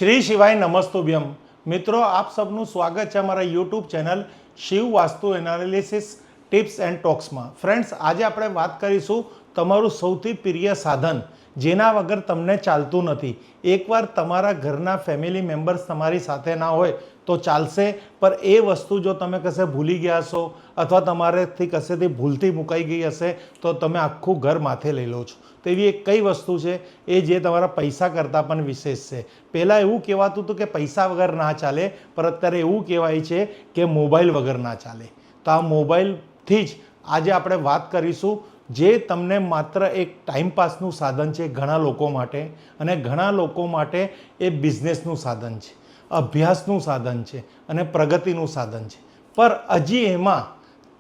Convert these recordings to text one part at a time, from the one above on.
શ્રી શિવાય નમસ્તુભ્યમ મિત્રો, આપ સબનું સ્વાગત છે અમારા YouTube channel Shiv Vastu analysis tips and ટોક્સમાં. ફ્રેન્ડ્સ, આજે આપણે વાત કરીશું તમારું સૌથી પ્રિય સાધન જેના વગર તમને ચાલતું નથી. એકવાર તમારા ઘરના ફેમિલી મેમ્બર્સ તમારી સાથે ના હોય તો ચાલશે, પણ એ વસ્તુ જો તમે કશે ભૂલી ગયા છો અથવા તમારેથી કશેથી ભૂલથી મુકાઈ ગઈ હશે તો તમે આખું ઘર માથે લઈ લો છો. તો એવી એક કઈ વસ્તુ છે એ જે તમારા પૈસા કરતાં પણ વિશેષ છે. પહેલાં એવું કહેવાતું હતું કે પૈસા વગર ના ચાલે, પણ અત્યારે એવું કહેવાય છે કે મોબાઈલ વગર ના ચાલે. તો આ મોબાઈલથી જ આજે આપણે વાત કરીશું, જે તમને માત્ર એક ટાઈમપાસનું સાધન છે ઘણા લોકો માટે, અને ઘણા લોકો માટે એ બિઝનેસનું સાધન છે, અભ્યાસનું સાધન છે અને પ્રગતિનું સાધન છે. પણ હજી એમાં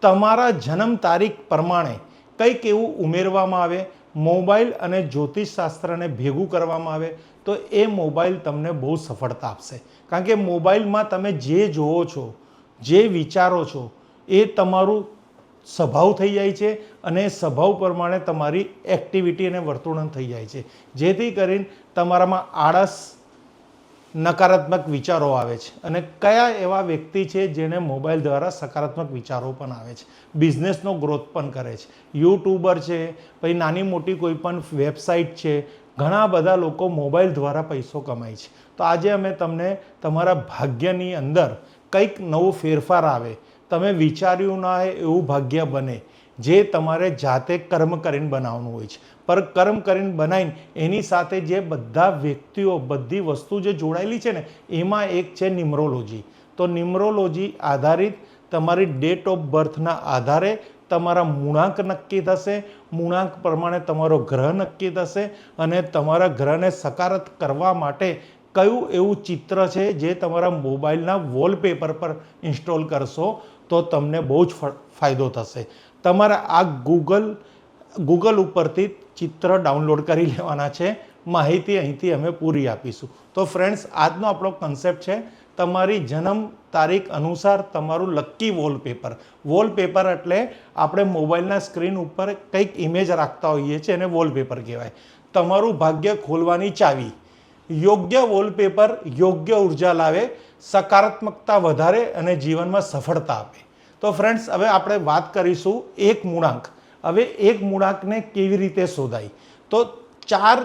તમારા જન્મ તારીખ પ્રમાણે કંઈક એવું ઉમેરવામાં આવે, મોબાઈલ અને જ્યોતિષશાસ્ત્રને ભેગું કરવામાં આવે તો એ મોબાઈલ તમને બહુ સફળતા આપશે. કારણ કે મોબાઈલમાં તમે જે જુઓ છો, જે વિચારો છો, એ તમારું સ્વભાવ થઈ જાય છે અને એ સ્વભાવ પ્રમાણે તમારી એક્ટિવિટી અને વર્તણૂક થઈ જાય છે, જેથી કરીને તમારામાં આળસ, નકારાત્મક વિચારો આવે છે. અને કયા એવા વ્યક્તિ છે જેને મોબાઈલ દ્વારા સકારાત્મક વિચારો પણ આવે છે, બિઝનેસનો ગ્રોથ પણ કરે છે, યુટ્યુબર છે, પછી નાની મોટી કોઈ પણ વેબસાઇટ છે, ઘણા બધા લોકો મોબાઈલ દ્વારા પૈસો કમાય છે. તો આજે અમે તમને તમારા ભાગ્યની અંદર કંઈક નવો ફેરફાર આવે, તમે વિચાર્યું ના હોય એવું ભાગ્ય બને, જે તમારે જાતે કર્મ કરીને બનાવવાનું હોય છે. પર કર્મ કરીને બનાવીને એની સાથે જે બધા વ્યક્તિઓ, બધી વસ્તુ જે જોડાયેલી છે ને, એમાં એક છે ન્યુમરોલોજી. તો ન્યુમરોલોજી આધારિત તમારી ડેટ ઓફ બર્થના આધારે તમારા મૂળાંક નક્કી થશે, મૂળાંક પ્રમાણે તમારો ગ્રહ નક્કી થશે, અને તમારા ગ્રહને સકારાત્મક કરવા માટે કયું એવું ચિત્ર છે જે તમારા મોબાઈલના વોલપેપર પર ઇન્સ્ટોલ કરશો તો તમને બહુ જ ફાયદો થશે. તમારે આ ગૂગલ ઉપરથી ચિત્ર ડાઉનલોડ કરી લેવાના છે. માહિતી અહીંથી અમે પૂરી આપીશું. તો ફ્રેન્ડ્સ, આજનો આપણો કન્સેપ્ટ છે તમારી જન્મ તારીખ અનુસાર તમારું લકી વોલપેપર. વોલપેપર એટલે આપણે મોબાઈલના સ્ક્રીન ઉપર કંઈક ઇમેજ રાખતા હોઈએ છીએ, એને વોલપેપર કહેવાય. તમારું ભાગ્ય ખોલવાની ચાવી. યોગ્ય વોલપેપર યોગ્ય ઉર્જા લાવે, સકારાત્મકતા વધારે અને જીવનમાં સફળતા આપે. તો ફ્રેન્ડ્સ, હવે આપણે વાત કરીશું એક મૂળાંક. હવે એક મૂળાંકને કેવી રીતે શોધાય? તો 4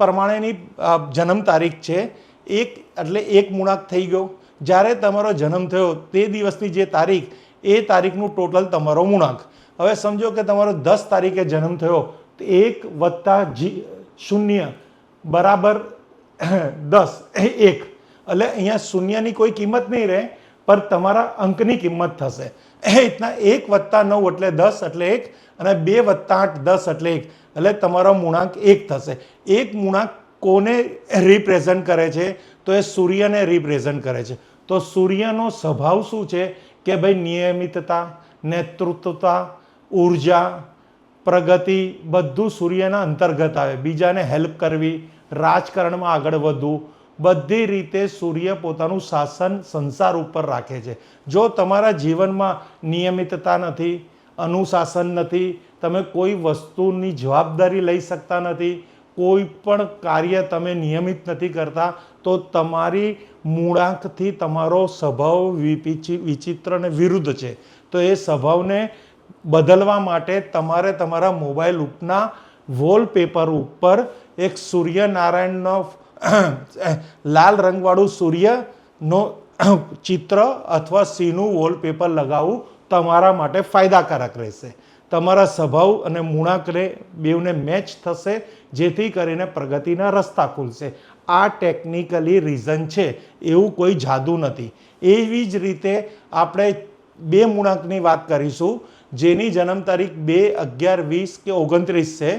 પ્રમાણેની જન્મ તારીખ છે. એક એટલે એક મૂળાંક થઈ ગયો. જ્યારે તમારો જન્મ થયો તે દિવસની જે તારીખ, એ તારીખનું ટોટલ તમારો મૂળાંક. હવે સમજો કે તમારો 10 તારીખે જન્મ થયો તો 1 + 0 બરાબર 10, 1. એટલે અહીંયા શૂન્યની કોઈ કિંમત નહીં રહે, પણ તમારા અંકની કિંમત થશે. એ રીતના 1 + 9 એટલે 10 એટલે 1, અને 2 + 8 10 એટલે 1, એટલે તમારો મૂળાંક 1 થશે. એક મૂળાંક કોને રિપ્રેઝન્ટ કરે છે? તો એ સૂર્યને રિપ્રેઝન્ટ કરે છે. તો સૂર્યનો સ્વભાવ શું છે કે ભાઈ નિયમિતતા, નેતૃત્વતા, ઉર્જા, પ્રગતિ બધું સૂર્યના અંતર્ગત આવે. બીજાને હેલ્પ કરવી, રાજકારણમાં આગળ વધવું, બધી રીતે સૂર્ય પોતાનું શાસન સંસાર ઉપર રાખે છે. જો તમારા જીવનમાં નિયમિતતા નથી, અનુશાસન નથી, તમે કોઈ વસ્તુની જવાબદારી લઈ શકતા નથી, કોઈ પણ કાર્ય તમે નિયમિત નથી કરતા, તો તમારી મૂળાંકથી તમારો સ્વભાવ વિચિત્ર અને વિરુદ્ધ છે. તો એ સ્વભાવને બદલવા માટે તમારે તમારા મોબાઈલ ઉપરના વોલપેપર ઉપર એક સૂર્યનારાયણનો લાલ રંગવાળું સૂર્યનો ચિત્ર અથવા સિંહનું વોલપેપર લગાવવું તમારા માટે ફાયદાકારક રહેશે. તમારા સ્વભાવ અને મૂળાંકને બેવને મેચ થશે, જેથી કરીને પ્રગતિના રસ્તા ખુલશે. આ ટેકનિકલી રીઝન છે, એવું કોઈ જાદુ નથી. એવી જ રીતે આપણે 2 મૂળાંકની વાત કરીશું, જેની જન્મ તારીખ 2, 11, 20 કે 29 છે.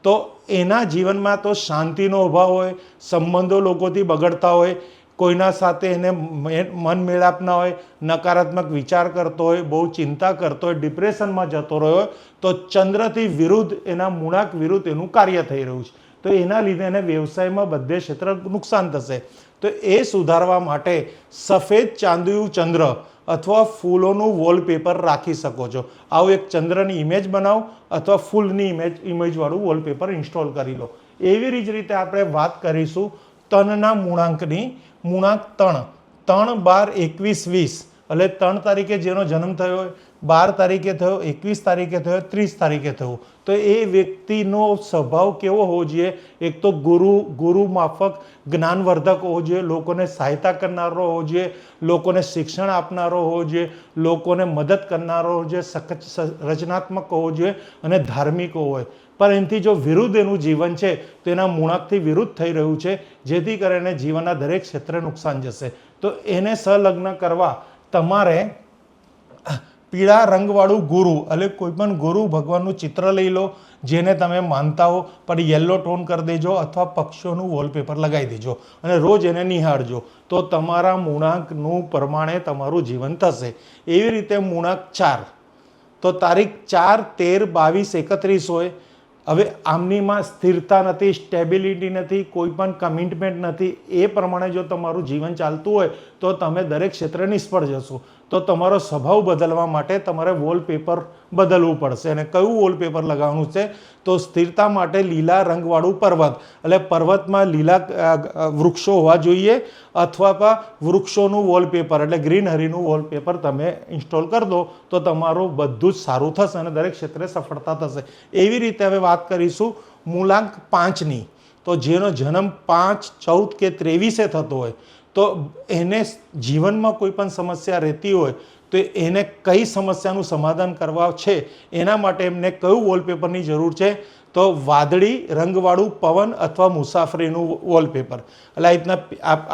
તો એના જીવનમાં તો શાંતિનો અભાવ હોય, સંબંધો લોકોથી બગડતા હોય, કોઈના સાથે એને મન મેળાપ ના હોય, નકારાત્મક વિચાર કરતો હોય, બહુ ચિંતા કરતો હોય, ડિપ્રેશનમાં જતો રહ્યો, તો ચંદ્રથી વિરુદ્ધ, એના મૂળાંક વિરુદ્ધ એનું કાર્ય થઈ રહ્યું છે. તો એના લીધે એને વ્યવસાયમાં બધે ક્ષેત્ર નુકસાન થશે. તો એ સુધારવા માટે સફેદ ચાંદિયું ચંદ્ર અથવા ફૂલોનું વોલપેપર રાખી શકો છો. આવું એક ચંદ્રની ઇમેજ બનાવો અથવા ફૂલની ઇમેજવાળું વોલપેપર ઇન્સ્ટોલ કરી લો. એવી જ રીતે આપણે વાત કરીશું તનના મૂળાંકની મૂળાંક 3 3 12 21 20 એટલે 3 તારીખે જેનો જન્મ થયો હોય, 12 તારીખે થયો, 21 તારીખે થયો, 30 તારીખે થયો, તો એ વ્યક્તિનો સ્વભાવ કેવો હોવો જોઈએ? એક તો ગુરુ માફક જ્ઞાનવર્ધક હોવો જોઈએ, લોકોને સહાયતા કરનારો હોવો જોઈએ, લોકોને શિક્ષણ આપનારો હોવો જોઈએ, લોકોને મદદ કરનારો હોવો જોઈએ, રચનાત્મક હોવો જોઈએ અને ધાર્મિક હોવો હોય. પણ એનાથી જો વિરુદ્ધ એનું જીવન છે તો એના મૂળાંકથી વિરુદ્ધ થઈ રહ્યું છે, જેથી કરીને જીવનના દરેક ક્ષેત્રે નુકસાન જશે. તો એને સંલગ્ન કરવા તમારે પીળા રંગવાળું ગુરુ એટલે કોઈ પણ ગુરુ ભગવાનનું ચિત્ર લઈ લો, જેને તમે માનતા હો, પણ યલો ટોન કરી દેજો અથવા પક્ષીઓનું વોલપેપર લગાવી દેજો અને રોજ એને નિહાળજો, તો તમારા મૂળાંકનું પ્રમાણે તમારું જીવન થશે. એવી રીતે મૂળાંક 4, તો તારીખ 4, 13, 22, 31 હોય. હવે આમનીમાં સ્થિરતા નથી, સ્ટેબિલિટી નથી, કોઈ પણ કમિટમેન્ટ નથી. એ પ્રમાણે જો તમારું જીવન ચાલતું હોય તો તમે દરેક ક્ષેત્રે નિષ્ફળ જશો. તો તમારો સ્વભાવ બદલવા માટે તમારે વોલપેપર બદલવું પડશે. અને કયું વોલપેપર લગાવવાનું છે? તો સ્થિરતા માટે લીલા રંગવાળું પર્વત, એટલે પર્વતમાં લીલા વૃક્ષો હોવા જોઈએ, અથવા વૃક્ષોનું વોલપેપર એટલે ગ્રીનહરીનું વોલપેપર તમે ઇન્સ્ટોલ કરી દો તો તમારું બધું જ સારું થશે અને દરેક ક્ષેત્રે સફળતા થશે. એવી રીતે હવે વાત કરીશું મૂળાંક 5ની. તો જેનો જન્મ 5, 14 કે 23 થતો હોય, તો એને જીવનમાં કોઈ પણ સમસ્યા રહેતી હોય તો એને કઈ સમસ્યાનું સમાધાન કરવા છે, એના માટે એમને કયું વોલપેપરની જરૂર છે? તો વાદળી રંગવાળું પવન અથવા મુસાફરીનું વોલપેપર. એટલે આ રીતના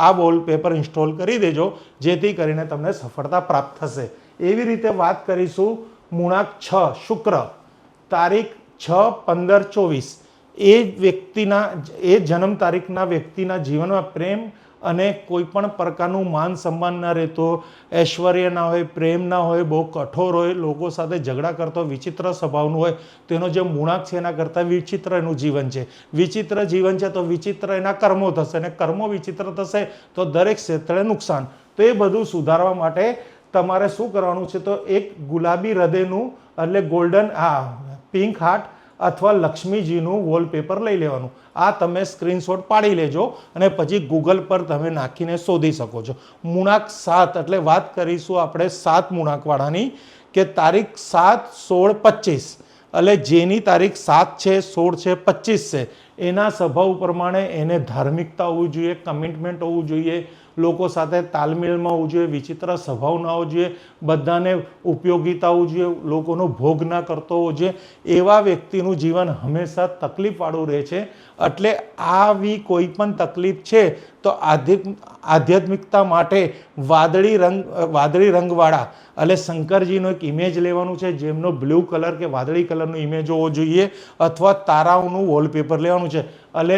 આ વોલપેપર ઇન્સ્ટોલ કરી દેજો, જેથી કરીને તમને સફળતા પ્રાપ્ત થશે. એવી રીતે વાત કરીશું મૂળાંક 6 શુક્ર, તારીખ 6, 15, 24. એ વ્યક્તિના એ જન્મ તારીખના વ્યક્તિના જીવનમાં પ્રેમ અને કોઈ પણ પ્રકારનું માન સન્માન ના રહેતો, ઐશ્વર્ય ના હોય, પ્રેમ ના હોય, બહુ કઠોર હોય, લોકો સાથે ઝઘડા કરતો, વિચિત્ર સ્વભાવનું હોય, તો એનો જે મૂળાંક છે એના કરતાં વિચિત્ર એનું જીવન છે. વિચિત્ર જીવન છે તો વિચિત્ર એના કર્મો થશે, અને કર્મો વિચિત્ર થશે તો દરેક ક્ષેત્રે નુકસાન. તો એ બધું સુધારવા માટે તમારે શું કરવાનું છે? તો એક ગુલાબી હૃદયનું એટલે ગોલ્ડન પિંક હાર્ટ અથવા લક્ષ્મીજીનું વોલપેપર લઈ લેવાનું. આ તમે સ્ક્રીનશોટ પાડી લેજો અને પછી ગૂગલ પર તમે નાખીને શોધી શકો છો. મૂળાંક 7 એટલે વાત કરીશું આપણે 7 મૂળાંકવાળાની, કે તારીખ 7, 16, 25 એટલે જેની તારીખ 7 છે, 16 છે, 25 છે, એના સ્વભાવ પ્રમાણે એને ધાર્મિકતા હોવી જોઈએ, કમિટમેન્ટ હોવું જોઈએ, લોકો સાથે તાલમેલમાં હોવું જોઈએ, વિચિત્ર સ્વભાવ ના હોવો જોઈએ, બધાને ઉપયોગીતા હોવું જોઈએ, લોકોનો ભોગ ના કરતો હોવો જોઈએ. એવા વ્યક્તિનું જીવન હંમેશા તકલીફવાળું રહે છે. એટલે આવી કોઈ પણ તકલીફ છે તો આધ્યાત્મિકતા માટે વાદળી રંગવાળા એટલે શંકરજીનો એક ઇમેજ લેવાનું છે, જેમનો બ્લુ કલર કે વાદળી કલરનો ઇમેજ હોવો જોઈએ, અથવા તારાઓનું વોલપેપર લેવાનું છે. એટલે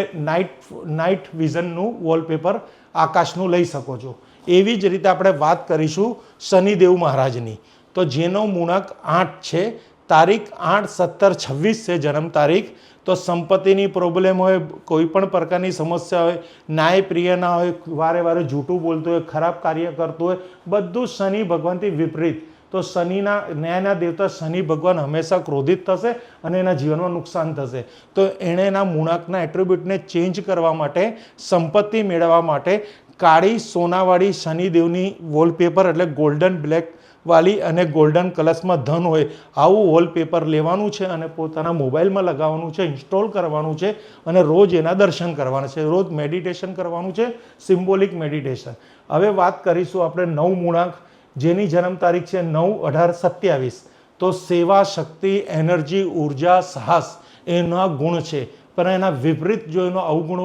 નાઇટ વિઝનનું વોલપેપર આકાશનું લઈ શકો છો. એવી જ રીતે આપણે વાત કરીશું શનિદેવ મહારાજની. તો જેનો મૂળાંક 8 છે, તારીખ 8, 17, 26 છે જન્મ તારીખ. તો સંપત્તિની પ્રોબ્લેમ હોય, કોઈ પણ પ્રકારની સમસ્યા હોય, ન્યાયપ્રિય ના હોય, વારે વારે જૂઠું બોલતો હોય, ખરાબ કાર્ય કરતો હોય, બધું શનિ ભગવાનથી વિપરીત. તો શનિના ન્યાયના દેવતા શનિ ભગવાન હંમેશા ક્રોધિત થશે અને એના જીવનમાં નુકસાન થશે. તો એણે એના મૂળાંકના એટ્રીબ્યુટને ચેન્જ કરવા માટે, સંપત્તિ મેળવવા માટે કાળી સોનાવાળી શનિદેવની વોલપેપર એટલે ગોલ્ડન બ્લેક વાળી અને ગોલ્ડન કલર્સમાં ધન હોય આવું વોલપેપર લેવાનું છે અને પોતાના મોબાઈલમાં લગાવવાનું છે, ઇન્સ્ટોલ કરવાનું છે અને રોજ એના દર્શન કરવાના છે, રોજ મેડિટેશન કરવાનું છે, સિમ્બોલિક મેડિટેશન. હવે વાત કરીશું આપણે 9 મૂળાંક, જેની જન્મ તારીખ છે 9, 18, 27. તો સેવા, શક્તિ, એનર્જી, ઉર્જા, સાહસ એના ગુણ છે. પણ એના વિપરીત જો એનો અવગુણ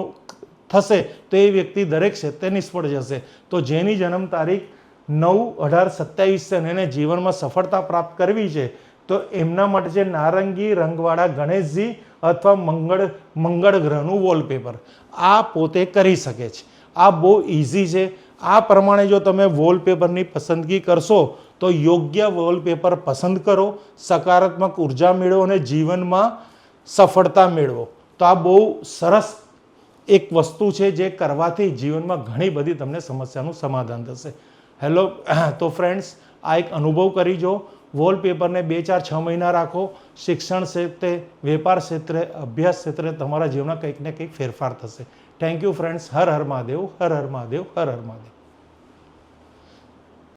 થશે તો એ વ્યક્તિ દરેક ક્ષેત્રે નિષ્ફળ જશે. તો જેની જન્મ તારીખ 9, 18, 27 છે અને એને જીવનમાં સફળતા પ્રાપ્ત કરવી છે, તો એમના માટે છે નારંગી રંગવાળા ગણેશજી અથવા મંગળ ગ્રહનું વોલપેપર. આ પોતે કરી શકે છે. આ બહુ ઇઝી છે. આ પ્રમાણે જો તમે વોલપેપરની પસંદગી કરશો તો યોગ્ય વોલપેપર પસંદ કરો, સકારાત્મક ઉર્જા મેળવો અને જીવનમાં સફળતા મેળવો. તો આ બહુ સરસ એક વસ્તુ છે જે કરવાથી જીવનમાં ઘણી બધી તમને સમસ્યાનું સમાધાન થશે. હેલો, તો ફ્રેન્ડ્સ, આ એક અનુભવ કરીજો. વોલપેપરને 2, 4, 6 મહિના રાખો. શિક્ષણ ક્ષેત્રે, વેપાર ક્ષેત્રે, અભ્યાસ ક્ષેત્રે તમારા જીવનમાં કંઈક ને કંઈક ફેરફાર થશે. Thank you friends. Har Har Mahadev, Har Har Mahadev, Har Har Mahadev.